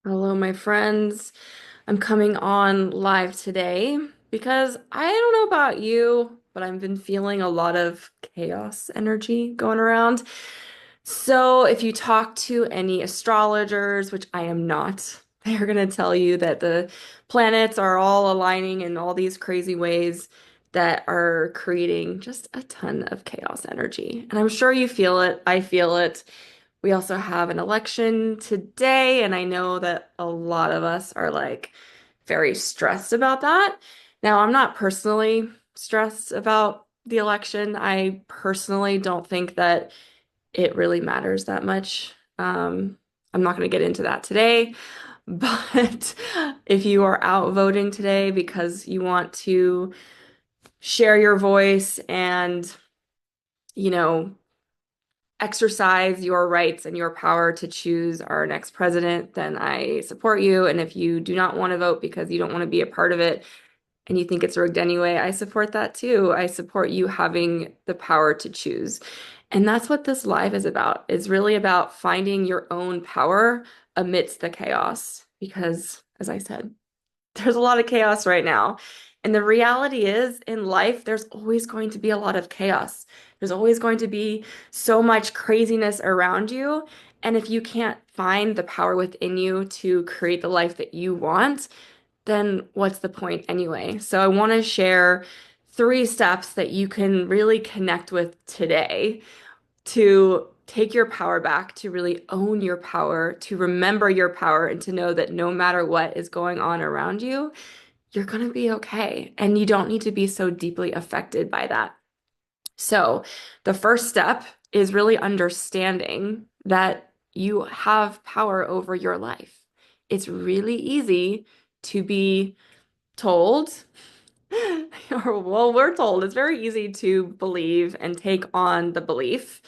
Hello, my friends. I'm coming on live today because I don't know about you, but I've been feeling a lot of chaos energy going around. So, if you talk to any astrologers, which I am not, they're going to tell you that the planets are all aligning in all these crazy ways that are creating just a ton of chaos energy. And I'm sure you feel it. I feel it. We also have an election today, and I know that a lot of us are like very stressed about that. Now, I'm not personally stressed about the election. I personally don't think that it really matters that much. I'm not going to get into that today, but if you are out voting today because you want to share your voice and, you know, exercise your rights and your power to choose our next president, then I support you. And if you do not want to vote because you don't want to be a part of it and you think it's rigged anyway, I support that too. I support you having the power to choose. And that's what this live is about. It's really about finding your own power amidst the chaos. Because, as I said, there's a lot of chaos right now. And the reality is, in life, there's always going to be a lot of chaos. There's always going to be so much craziness around you. And if you can't find the power within you to create the life that you want, then what's the point anyway? So I want to share 3 steps that you can really connect with today to take your power back, to really own your power, to remember your power, and to know that no matter what is going on around you, you're going to be okay. And you don't need to be so deeply affected by that. So, the first step is really understanding that you have power over your life. It's really easy to be told, or well, we're told it's very easy to believe and take on the belief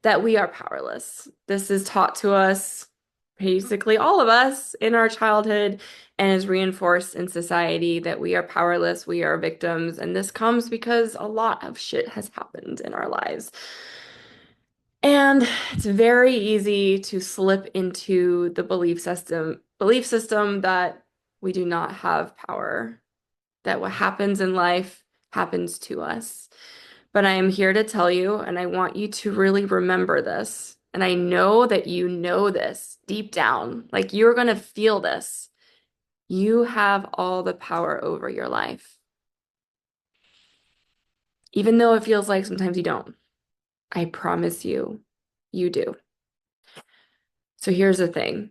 that we are powerless. This is taught to us, basically all of us in our childhood, and is reinforced in society that we are powerless, we are victims, and this comes because a lot of shit has happened in our lives. And it's very easy to slip into the belief system that we do not have power, that what happens in life happens to us. But I am here to tell you, and I want you to really remember this. And I know that you know this deep down, like you're going to feel this. You have all the power over your life, even though it feels like sometimes you don't. I promise you, you do. So here's the thing.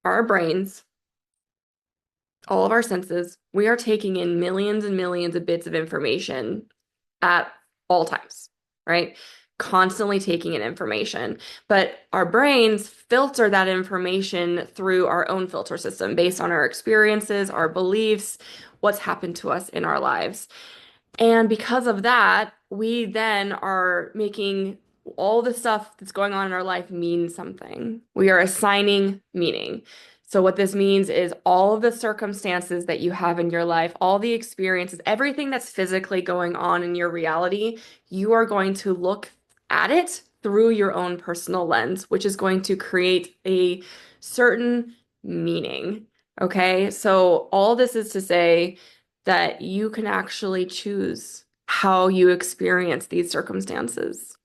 Our brains, all of our senses, we are taking in millions and millions of bits of information at all times, right? Constantly taking in information. But our brains filter that information through our own filter system based on our experiences, our beliefs, what's happened to us in our lives. And because of that, we then are making all the stuff that's going on in our life mean something. We are assigning meaning. So, what this means is all of the circumstances that you have in your life, all the experiences, everything that's physically going on in your reality, you are going to look at it through your own personal lens, which is going to create a certain meaning. Okay. So, all this is to say, that you can actually choose how you experience these circumstances.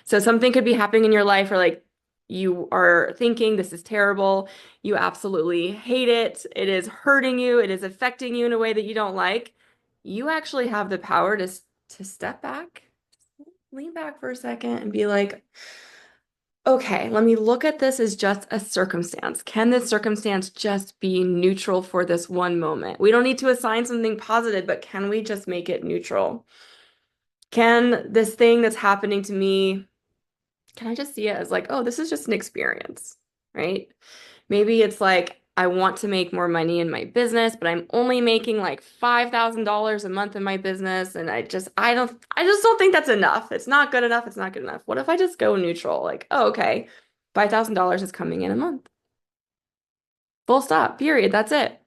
So something could be happening in your life or like you are thinking this is terrible, you absolutely hate it, it is hurting you, it is affecting you in a way that you don't like. You actually have the power to step back, lean back for a second and be like, okay, let me look at this as just a circumstance. Can this circumstance just be neutral for this one moment? We don't need to assign something positive, but can we just make it neutral? Can this thing that's happening to me, can I just see it as like, oh, this is just an experience, right? Maybe it's like, I want to make more money in my business, but I'm only making like $5,000 a month in my business. And I just don't think that's enough. It's not good enough. It's not good enough. What if I just go neutral? Like, oh, okay, $5,000 is coming in a month. Full stop, period. That's it.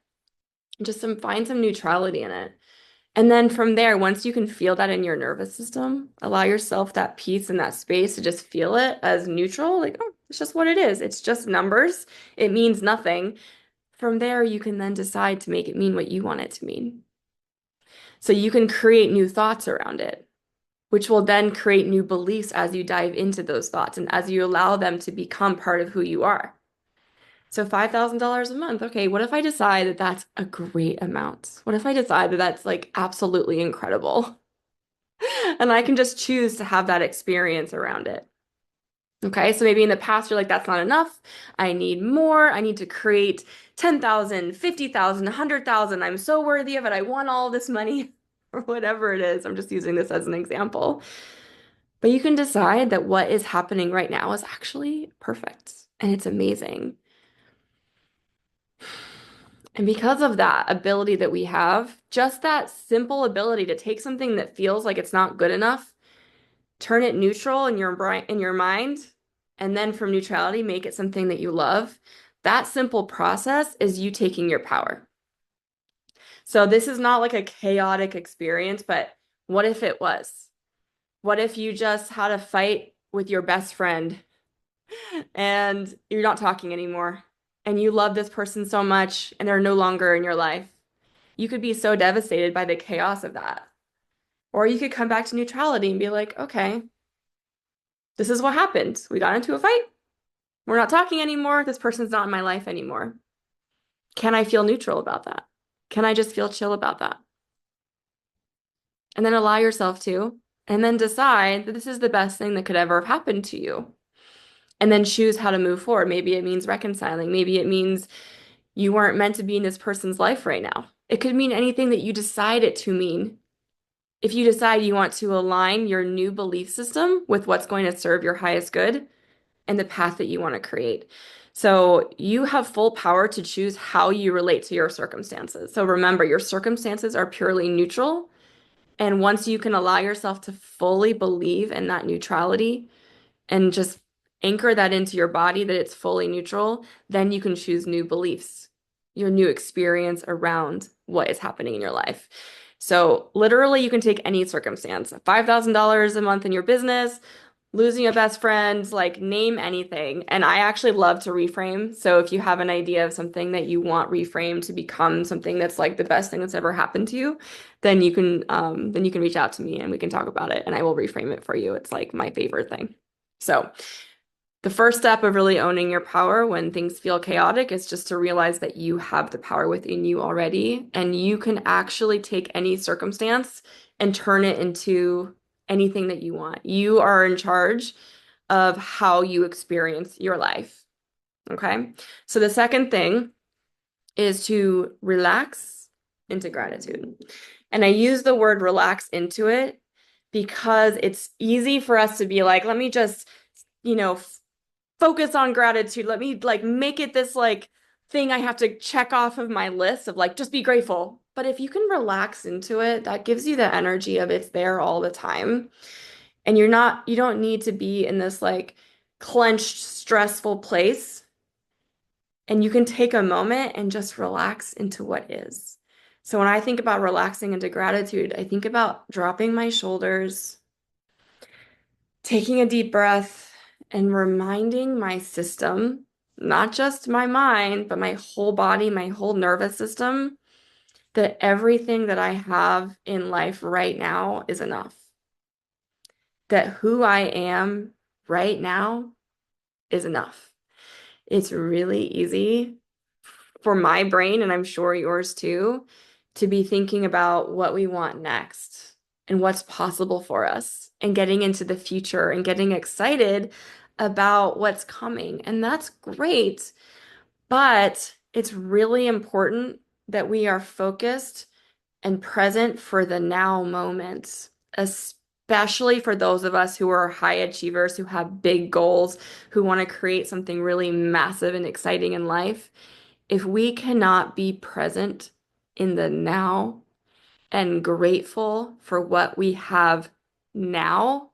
Find some neutrality in it. And then from there, once you can feel that in your nervous system, allow yourself that peace and that space to just feel it as neutral. Like, oh, it's just what it is. It's just numbers. It means nothing. From there, you can then decide to make it mean what you want it to mean. So you can create new thoughts around it, which will then create new beliefs as you dive into those thoughts and as you allow them to become part of who you are. So $5,000 a month. Okay, what if I decide that that's a great amount? What if I decide that that's like absolutely incredible? And I can just choose to have that experience around it. Okay, so maybe in the past you're like, that's not enough. I need more. I need to create 10,000, 50,000, 100,000. I'm so worthy of it. I want all this money or whatever it is. I'm just using this as an example. But you can decide that what is happening right now is actually perfect and it's amazing. And because of that ability that we have, just that simple ability to take something that feels like it's not good enough, turn it neutral in your brain, in your mind, and then from neutrality, make it something that you love. That simple process is you taking your power. So this is not like a chaotic experience, but what if it was? What if you just had a fight with your best friend and you're not talking anymore and you love this person so much and they're no longer in your life? You could be so devastated by the chaos of that. Or you could come back to neutrality and be like, okay, this is what happened. We got into a fight. We're not talking anymore. This person's not in my life anymore. Can I feel neutral about that? Can I just feel chill about that? And then allow yourself to, and then decide that this is the best thing that could ever have happened to you. And then choose how to move forward. Maybe it means reconciling. Maybe it means you weren't meant to be in this person's life right now. It could mean anything that you decide it to mean. If you decide you want to align your new belief system with what's going to serve your highest good and the path that you want to create. So you have full power to choose how you relate to your circumstances. So remember, your circumstances are purely neutral. And once you can allow yourself to fully believe in that neutrality and just anchor that into your body that it's fully neutral, then you can choose new beliefs, your new experience around what is happening in your life. So literally, you can take any circumstance, $5,000 a month in your business, losing a best friend, like name anything. And I actually love to reframe. So if you have an idea of something that you want reframed to become something that's like the best thing that's ever happened to you, then you can reach out to me and we can talk about it and I will reframe it for you. It's like my favorite thing. So the first step of really owning your power when things feel chaotic is just to realize that you have the power within you already, and you can actually take any circumstance and turn it into anything that you want. You are in charge of how you experience your life. Okay. So the second thing is to relax into gratitude. And I use the word relax into it because it's easy for us to be like, let me just, you know, focus on gratitude. Let me like make it this like thing I have to check off of my list of like just be grateful. But if you can relax into it, that gives you the energy of it's there all the time. And you don't need to be in this like clenched, stressful place. And you can take a moment and just relax into what is. So when I think about relaxing into gratitude, I think about dropping my shoulders, taking a deep breath, and reminding my system, not just my mind, but my whole body, my whole nervous system, that everything that I have in life right now is enough. That who I am right now is enough. It's really easy for my brain, and I'm sure yours too, to be thinking about what we want next and what's possible for us and getting into the future and getting excited about what's coming. And that's great, but it's really important that we are focused and present for the now moment, especially for those of us who are high achievers, who have big goals, who want to create something really massive and exciting in life. If we cannot be present in the now and grateful for what we have now,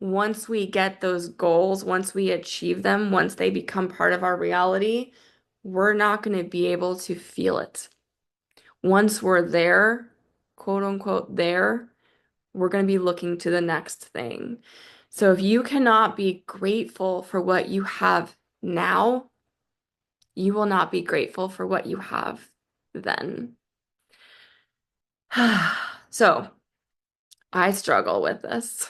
once we get those goals, once we achieve them, once they become part of our reality, we're not going to be able to feel it. Once we're there, quote unquote, there, we're going to be looking to the next thing. So if you cannot be grateful for what you have now, you will not be grateful for what you have then. So I struggle with this.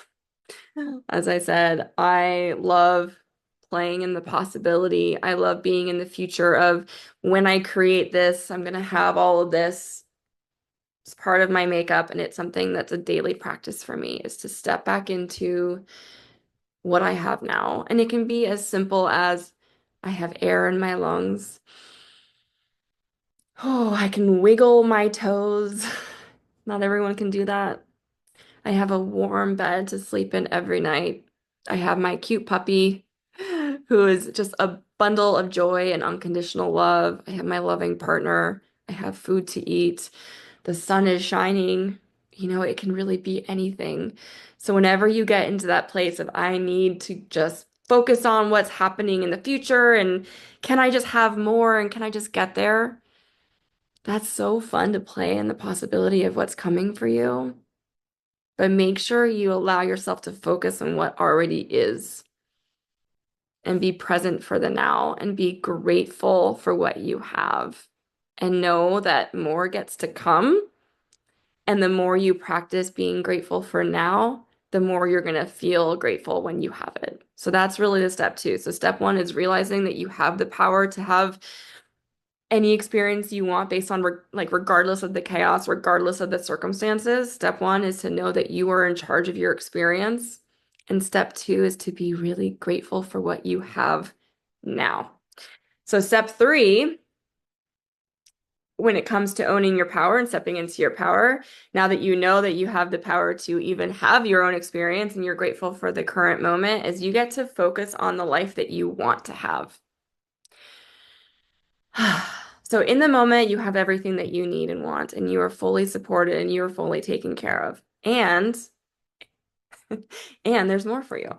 As I said, I love playing in the possibility. I love being in the future of when I create this, I'm going to have all of this as part of my makeup. And it's something that's a daily practice for me is to step back into what I have now. And it can be as simple as I have air in my lungs. Oh, I can wiggle my toes. Not everyone can do that. I have a warm bed to sleep in every night. I have my cute puppy who is just a bundle of joy and unconditional love. I have my loving partner. I have food to eat. The sun is shining. It can really be anything. So whenever you get into that place of I need to just focus on what's happening in the future and can I just have more and can I just get there? That's so fun to play in the possibility of what's coming for you. But make sure you allow yourself to focus on what already is and be present for the now and be grateful for what you have and know that more gets to come. And the more you practice being grateful for now, the more you're going to feel grateful when you have it. So that's really the step two. So step one is realizing that you have the power to have any experience you want based on like regardless of the chaos, regardless of the circumstances. Step one is to know that you are in charge of your experience. And step two is to be really grateful for what you have now. So step three, when it comes to owning your power and stepping into your power, now that you know that you have the power to even have your own experience and you're grateful for the current moment, is you get to focus on the life that you want to have. So in the moment, you have everything that you need and want, and you are fully supported and you are fully taken care of. And there's more for you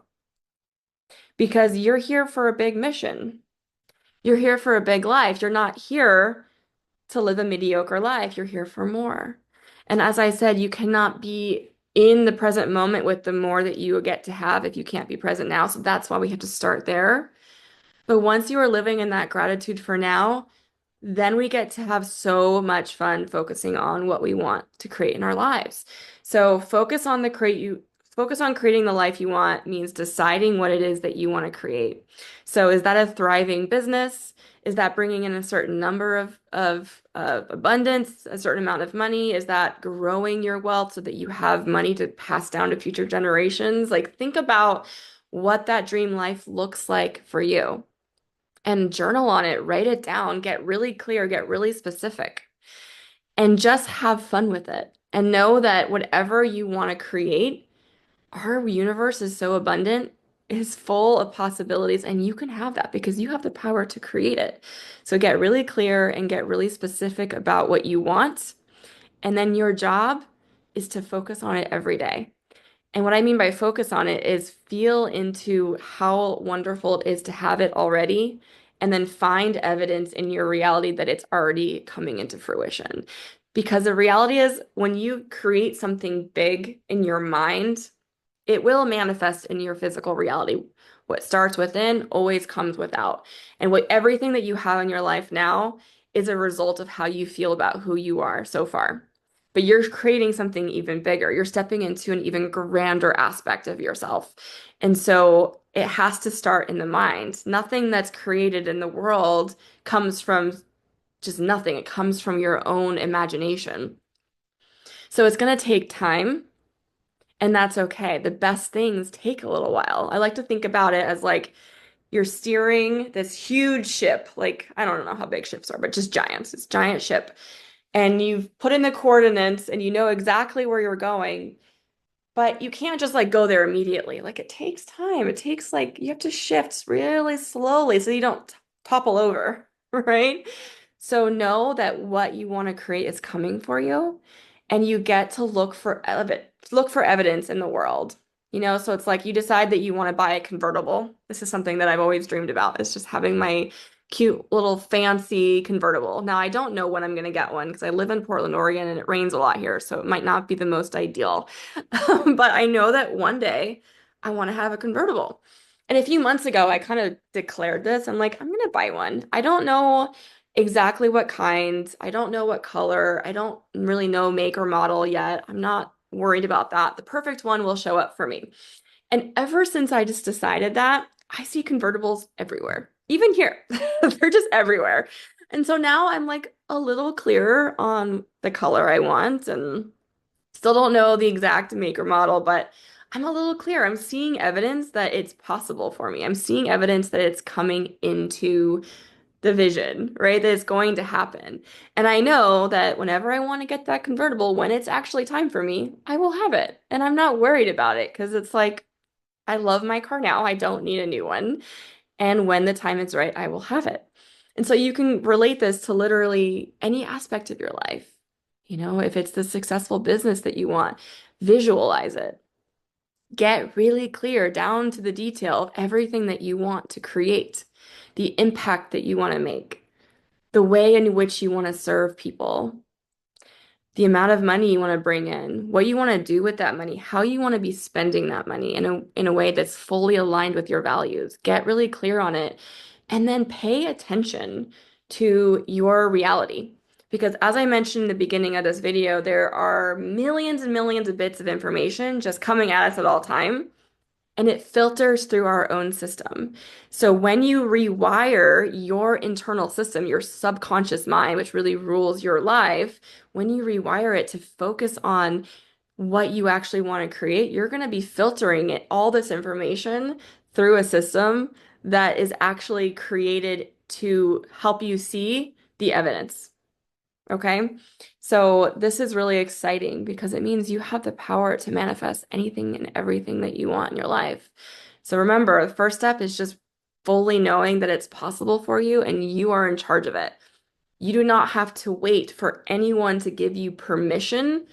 because you're here for a big mission. You're here for a big life. You're not here to live a mediocre life. You're here for more. And as I said, you cannot be in the present moment with the more that you get to have if you can't be present now. So that's why we have to start there. But once you are living in that gratitude for now, then we get to have so much fun focusing on what we want to create in our lives. So focus on creating the life you want means deciding what it is that you want to create. So is that a thriving business? Is that bringing in a certain number of abundance, a certain amount of money? Is that growing your wealth so that you have money to pass down to future generations? Like think about what that dream life looks like for you and journal on it, write it down, get really clear, get really specific, and just have fun with it. And know that whatever you want to create, our universe is so abundant, is full of possibilities, and you can have that because you have the power to create it. So get really clear and get really specific about what you want. And then your job is to focus on it every day. And what I mean by focus on it is feel into how wonderful it is to have it already, and then find evidence in your reality that it's already coming into fruition. Because the reality is, when you create something big in your mind, it will manifest in your physical reality. What starts within always comes without. And what everything that you have in your life now is a result of how you feel about who you are so far. But you're creating something even bigger. You're stepping into an even grander aspect of yourself. And so it has to start in the mind. Nothing that's created in the world comes from just nothing. It comes from your own imagination. So it's going to take time. And that's okay. The best things take a little while. I like to think about it as like you're steering this huge ship. Like, I don't know how big ships are, but just giants. It's a giant ship. And you've put in the coordinates and you know exactly where you're going, but you can't just like go there immediately. Like it takes time. It takes like you have to shift really slowly so you don't topple over, right? So know that what you want to create is coming for you, and you get to look for evidence in the world. So it's like you decide that you want to buy a convertible. This is something that I've always dreamed about. It's just having my cute little fancy convertible. Now, I don't know when I'm going to get one because I live in Portland, Oregon, and it rains a lot here, so it might not be the most ideal. But I know that one day I want to have a convertible. And a few months ago, I kind of declared this. I'm like, I'm gonna buy one. I don't know exactly what kind. I don't know what color. I don't really know make or model yet. I'm not worried about that. The perfect one will show up for me. And ever since I just decided that, I see convertibles everywhere, even here. They're just everywhere. And so now I'm like a little clearer on the color I want and still don't know the exact make or model, but I'm a little clear. I'm seeing evidence that it's possible for me. I'm seeing evidence that it's coming into the vision, right? That it's going to happen. And I know that whenever I want to get that convertible, when it's actually time for me, I will have it. And I'm not worried about it because it's like, I love my car now. I don't need a new one. And when the time is right, I will have it. And so you can relate this to literally any aspect of your life. You know, if it's the successful business that you want, visualize it. Get really clear down to the detail of everything that you want to create, the impact that you want to make, the way in which you want to serve people, the amount of money you want to bring in, what you want to do with that money, how you want to be spending that money in a way that's fully aligned with your values. Get really clear on it and then pay attention to your reality. Because as I mentioned in the beginning of this video, there are millions and millions of bits of information just coming at us at all time and it filters through our own system. So when you rewire your internal system, your subconscious mind, which really rules your life, when you rewire it to focus on what you actually want to create, you're going to be filtering it, all this information through a system that is actually created to help you see the evidence. Okay. So this is really exciting because it means you have the power to manifest anything and everything that you want in your life. So remember, the first step is just fully knowing that it's possible for you and you are in charge of it. You do not have to wait for anyone to give you permission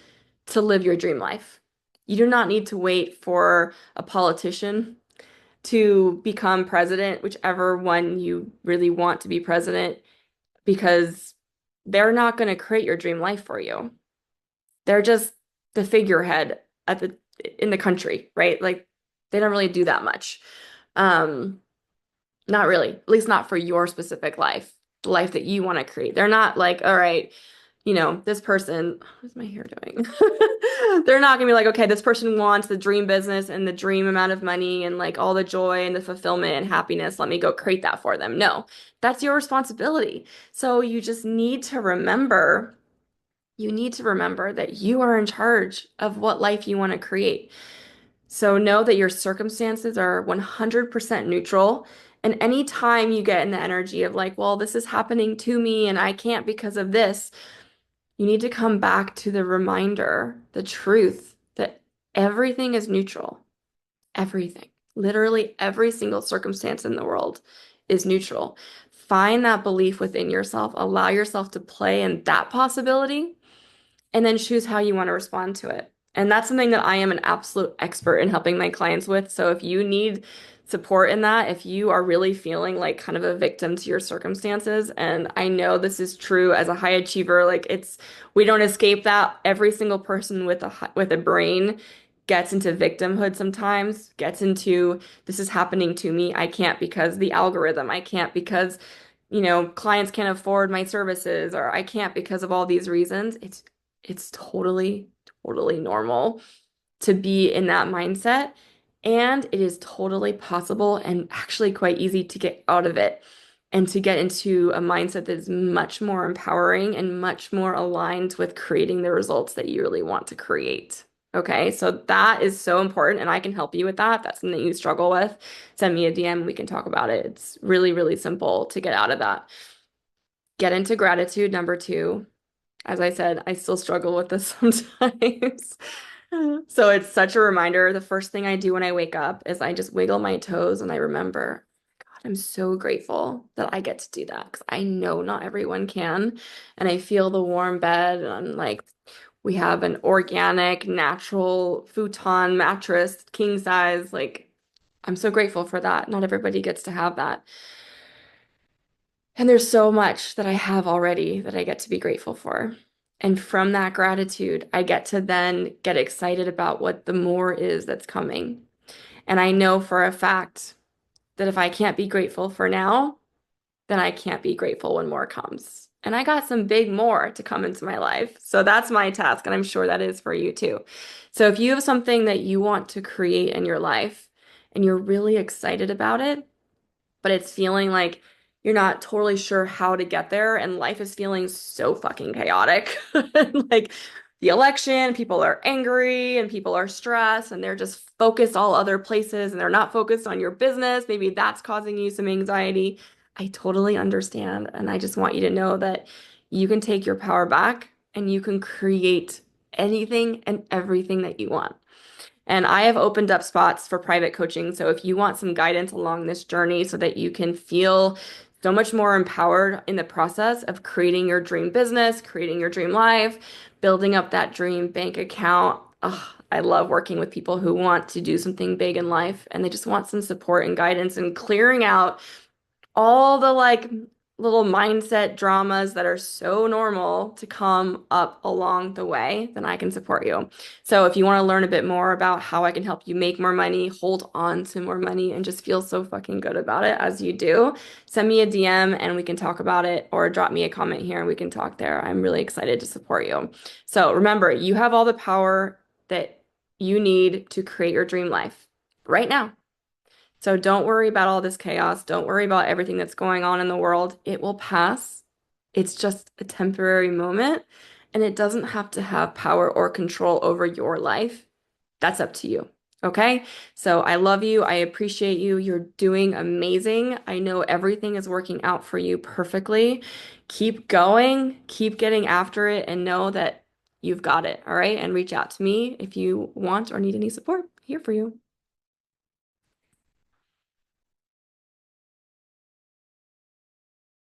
to live your dream life. You do not need to wait for a politician to become president, whichever one you really want to be president, because they're not going to create your dream life for you. They're just the figurehead at the in the country, right? Like they don't really do that much. Um, Not really, at least not for your specific life, the life that you want to create. They're not like, all right, this person, what's my hair doing? They're not gonna be like, okay, this person wants the dream business and the dream amount of money and like all the joy and the fulfillment and happiness. Let me go create that for them. No, that's your responsibility. So you just need to remember, you need to remember that you are in charge of what life you want to create. So know that your circumstances are 100% neutral. And anytime you get in the energy of like, well, this is happening to me and I can't because of this, you need to come back to the reminder, the truth that everything is neutral. Everything. Literally every single circumstance in the world is neutral. Find that belief within yourself. Allow yourself to play in that possibility and then choose how you want to respond to it. And that's something that I am an absolute expert in helping my clients with. So if you need support in that, if you are really feeling like kind of a victim to your circumstances, and I know this is true as a high achiever, like we don't escape that. Every single person with a brain gets into victimhood sometimes, gets into this is happening to me. I can't because the algorithm. I can't because clients can't afford my services, or I can't because of all these reasons. It's totally, totally normal to be in that mindset. And it is totally possible and actually quite easy to get out of it and to get into a mindset that is much more empowering and much more aligned with creating the results that you really want to create. Okay, so that is so important, and I can help you with that. If that's something you struggle with, send me a DM. We can talk about it. It's really, really simple to get out of that. Get into gratitude, number two. As I said, I still struggle with this sometimes. So it's such a reminder. The first thing I do when I wake up is I just wiggle my toes and I remember, God, I'm so grateful that I get to do that because I know not everyone can. And I feel the warm bed and I'm like, we have an organic, natural futon mattress, king size. Like, I'm so grateful for that. Not everybody gets to have that. And there's so much that I have already that I get to be grateful for. And from that gratitude, I get to then get excited about what the more is that's coming. And I know for a fact that if I can't be grateful for now, then I can't be grateful when more comes. And I got some big more to come into my life. So that's my task, and I'm sure that is for you too. So if you have something that you want to create in your life and you're really excited about it, but it's feeling like you're not totally sure how to get there, and life is feeling so fucking chaotic. Like the election, people are angry and people are stressed and they're just focused all other places and they're not focused on your business. Maybe that's causing you some anxiety. I totally understand. And I just want you to know that you can take your power back and you can create anything and everything that you want. And I have opened up spots for private coaching. So if you want some guidance along this journey so that you can feel so much more empowered in the process of creating your dream business, creating your dream life, building up that dream bank account. Ugh, I love working with people who want to do something big in life and they just want some support and guidance and clearing out all the like little mindset dramas that are so normal to come up along the way, then I can support you. So if you want to learn a bit more about how I can help you make more money, hold on to more money, and just feel so fucking good about it as you do, send me a DM and we can talk about it, or drop me a comment here and we can talk there. I'm really excited to support you. So remember, you have all the power that you need to create your dream life right now. So don't worry about all this chaos. Don't worry about everything that's going on in the world. It will pass. It's just a temporary moment, and it doesn't have to have power or control over your life. That's up to you. Okay? So I love you. I appreciate you. You're doing amazing. I know everything is working out for you perfectly. Keep going, keep getting after it, and know that you've got it. All right? And reach out to me if you want or need any support. Here for you.